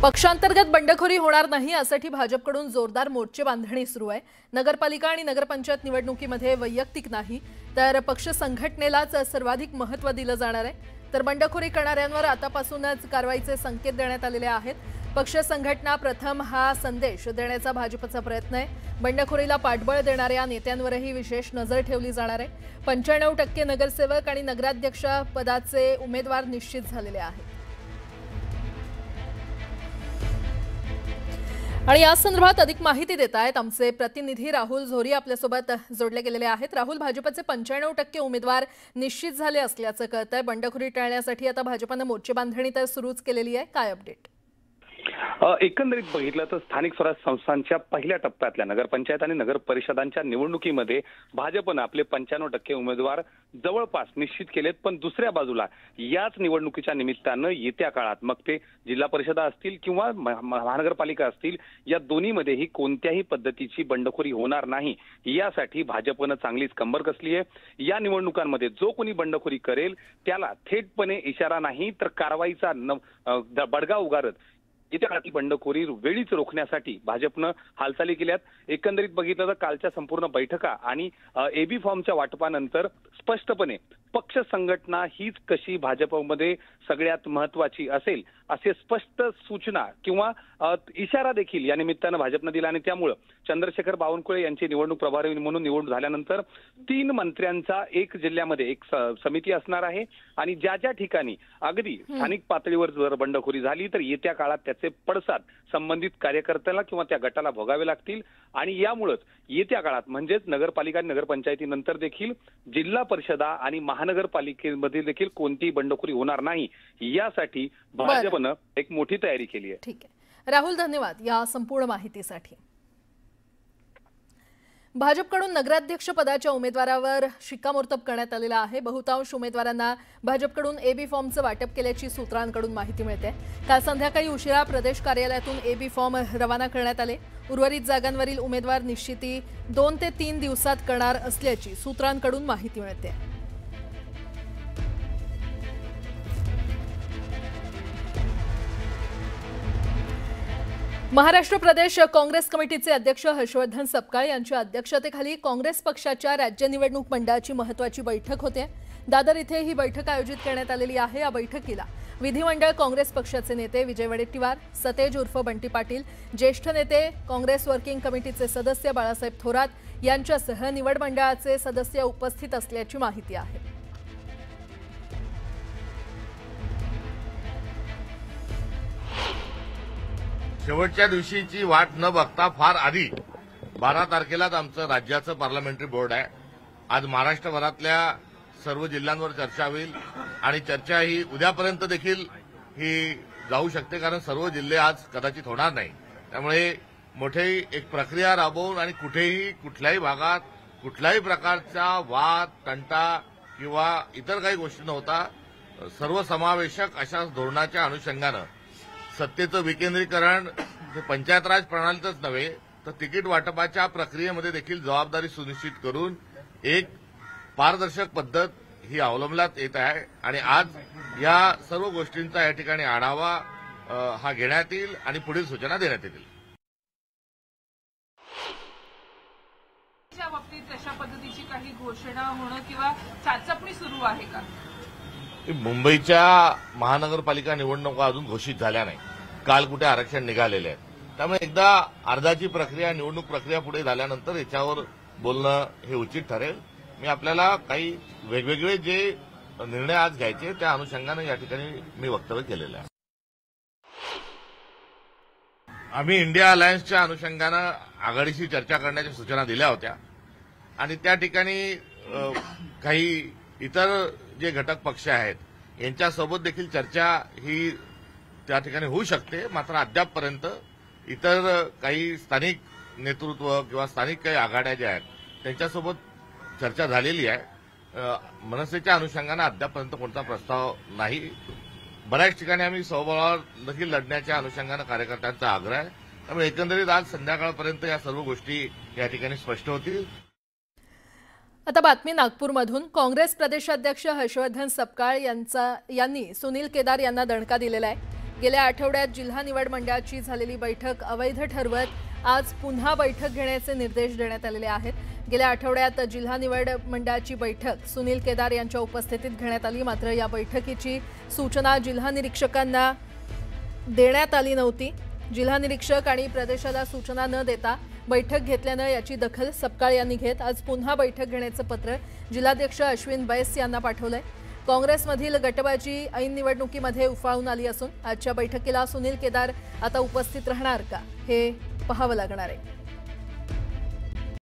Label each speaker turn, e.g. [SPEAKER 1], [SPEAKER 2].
[SPEAKER 1] पक्षांतर्गत बंडखोरी होणार नाही यासाठी भाजपकडून जोरदार मोर्चे बांधणी सुरू आहे। नगरपालिका आणि नगरपंचायत निवडणुकीमध्ये वैयक्तिक नाही तर पक्ष संघटनेलाच सर्वाधिक महत्त्व दिलं जाणार आहे। तर बंडखोरी करणाऱ्यांवर आतापासूनच कारवाईचे संकेत देण्यात आलेले आहेत। पक्ष संघटना प्रथम हा संदेश देण्याचा भाजपचा प्रयत्न आहे। बंडखोरीला पाठबळ देणाऱ्या नेत्यांवरही विशेष नजर ठेवली जाणार आहे। 95% नगरसेवक आणि नगराध्यक्ष पदाचे उमेदवार निश्चित झालेले आहेत। आणि या संदर्भात अधिक माहिती देत आहेत आमचे प्रतिनिधी राहुल झोरी आपल्यासोबत जोडले गेलेले आहेत। राहुल, भाजपचे 95% उमेदवार निश्चित झाले असल्याचं कळतंय। बंडखोरी टाळण्यासाठी आता भाजपने मोर्चे बांधणी तर सुरूच केलेली आहे, काय अपडेट?
[SPEAKER 2] एकंदरीत बघितलं तर स्थानिक स्वराज्य संस्थांच्या पहिल्या टप्प्यातल्या नगरपंचायत आणि नगर परिषदांच्या निवडणुकीमध्ये भाजपने आपले 95% उमेदवार जवळपास निश्चित केलेत। पण दुसऱ्या बाजूला याच निवडणुकीच्या निमित्तानं येत्या काळात मग ते जिल्हा परिषदा असतील किंवा महानगरपालिका असतील, या दोन्हीमध्येही कोणत्याही पद्धतीची बंडखोरी होणार नाही यासाठी भाजपने चांगलीच कंबर कसली आहे। या निवडणुकांमध्ये जो कोणी बंडखोरी करेल त्याला थेटपणे इशारा नाही तर कारवाईचा बडगा उगारत येत्या काळातील बंडखोरी वेळीच रोखण्यासाठी भाजपनं हालचाली केल्यात। एकंदरीत बघितलं तर कालच्या संपूर्ण बैठका आणि एबी फॉर्मच्या वाटपानंतर स्पष्टपणे पक्ष संघटना हीच कशी भाजपमध्ये सगळ्यात महत्त्वाची असेल असे स्पष्ट सूचना किंवा इशारा देखील या निमित्तानं भाजपने दिला। आणि त्यामुळे चंद्रशेखर बावनकुळे यांची निवडणूक प्रभारी म्हणून निवडून झाल्यानंतर 3 मंत्र्यांचा एक जिल्ह्यामध्ये एक समिती असणार आहे आणि ज्या ज्या ठिकाणी अगदी स्थानिक पातळीवर जर बंडखोरी झाली तर येत्या काळात त्याचे पडसाद संबंधित कार्यकर्त्याला किंवा त्या गटाला भोगावे लागतील। आणि यामुळेच येत्या काळात म्हणजेच नगरपालिका आणि नगरपंचायतीनंतर देखील जिल्हा परिषदा आणि महानगरपालिकेमध्ये देखील कोणतीही बंडखोरी होणार नाही यासाठी भाजपनं एक मोठी तयारी केली आहे।
[SPEAKER 1] ठीक आहे राहुल, धन्यवाद या संपूर्ण माहितीसाठी। भाजपकडून नगराध्यक्ष पदाच्या उमेदवारावर शिक्कामोर्तब करण्यात आलेला आहे। बहुतांश उमेदवारांना भाजपकडून एबी फॉर्मचं वाटप केल्याची सूत्रांकडून माहिती मिळते। काल संध्याकाळी उशिरा प्रदेश कार्यालयातून एबी फॉर्म रवाना करण्यात आले। उर्वरित जागांवरील उमेदवार निश्चिती 2 ते 3 दिवसात करणार असल्याची सूत्रांकडून माहिती मिळते। महाराष्ट्र प्रदेश काँग्रेस कमिटीचे अध्यक्ष हर्षवर्धन सपकाळ यांच्या अध्यक्षतेखाली काँग्रेस पक्षाच्या राज्य निवडणूक मंडळाची महत्त्वाची बैठक होते। दादर इथे ही बैठक आयोजित करण्यात आलेली आहे। या बैठकीला विधिमंडळ काँग्रेस पक्षाचे नेते विजय वडेट्टीवार, सतेज उर्फ बंटी पाटील, ज्येष्ठ नेते काँग्रेस वर्किंग कमिटीचे सदस्य बाळासाहेब थोरात यांच्यासह निवड मंडळाचे सदस्य उपस्थित असल्याची माहिती आहे।
[SPEAKER 3] शेवटच्या दिवशीची वाट न बघता फार आधी 12 तारखेलाच आमचं राज्याचं पार्लमेंटरी बोर्ड आहे। आज महाराष्ट्रभरातल्या सर्व जिल्ह्यांवर चर्चा होईल आणि चर्चा ही उद्यापर्यंत देखील ही जाऊ शकते, कारण सर्व जिल्हे आज कदाचित होणार नाही। त्यामुळे मोठी एक प्रक्रिया राबवून आणि कुठेही कुठल्याही भागात कुठल्याही प्रकारचा वाद तंटा किंवा इतर काही गोष्टी न होता सर्वसमावेशक अशा धोरणाच्या अनुषंगानं सत्तेचं विकेंद्रीकरण पंचायत राज प्रणालीतच नव्हे तर तिकीट वाटपाच्या प्रक्रियेमध्ये देखील जबाबदारी सुनिश्चित करून एक पारदर्शक पद्धत ही अवलंबण्यात येत आहे। आणि आज या सर्व गोष्टींचा या ठिकाणी आढावा हा घेण्यात येईल आणि पुढील सूचना देण्यात येतील।
[SPEAKER 4] त्या बाबतीत अशा पद्धतीची काही घोषणा होणं किंवा चाचपणी सुरू आहे का?
[SPEAKER 3] मुंबईच्या महानगरपालिका निवडणुका अजून घोषित झाल्या नाही। काल कुठे आरक्षण निघालेले आहेत, त्यामुळे एकदा अर्जाची प्रक्रिया निवडणूक प्रक्रिया पुढे झाल्यानंतर याच्यावर बोलणं हे उचित ठरेल। मी आपल्याला काही वेगवेगळे जे निर्णय आज घ्यायचे त्या अनुषंगाने या ठिकाणी मी वक्तव्य केलेलं आहे। आम्ही इंडिया अलायन्सच्या अनुषंगानं आघाडीशी चर्चा करण्याच्या सूचना दिल्या होत्या आणि त्या ठिकाणी काही इतर जे घटक पक्ष आहेत यांच्यासोबत देखील चर्चा ही त्या ठिकाणी होऊ शकते। मात्र अद्यापपर्यंत इतर काही स्थानिक नेतृत्व किंवा स्थानिक काही आघाड्या ज्या आहेत त्यांच्यासोबत चर्चा झालेली आहे। मनसेच्या अनुषंगाने अद्यापपर्यंत कोणता प्रस्ताव नाही। बऱ्याच ठिकाणी आम्ही स्वबळावर देखील लढण्याच्या अनुषंगाने कार्यकर्त्यांचा आग्रह आहे। त्यामुळे एकंदरीत आज संध्याकाळपर्यंत या सर्व गोष्टी या ठिकाणी स्पष्ट होतील।
[SPEAKER 1] आता बातमी नागपूरमधून काँग्रेस प्रदेशाध्यक्ष हर्षवर्धन सपकाळ यांनी सुनील केदार यांना दणका दिलेला आहे। गेल्या आठवड्यात जिल्हा निवड मंडळाची झालेली बैठक अवैध ठरवत आज पुन्हा बैठक घेण्याचे निर्देश देण्यात आलेले आहेत। गेल्या आठवड्यात जिल्हा निवड मंडळाची बैठक सुनील केदार यांच्या उपस्थितीत घेण्यात आली, मात्र या बैठकीची सूचना जिल्हा निरीक्षकांना देण्यात आली नव्हती। जिल्हा निरीक्षक आणि प्रदेशाला सूचना न देता बैठक घेतल्यानं याची दखल सपकाळ यांनी घेत आज पुन्हा बैठक घेण्याचं पत्र जिल्हाध्यक्ष अश्विन बैस यांना पाठवलंय। काँग्रेसमधील गटबाजी ऐन निवडणुकीमध्ये उफाळून आली असून आजच्या बैठकीला सुनील केदार आता उपस्थित राहणार का हे पाहावं लागणार आहे।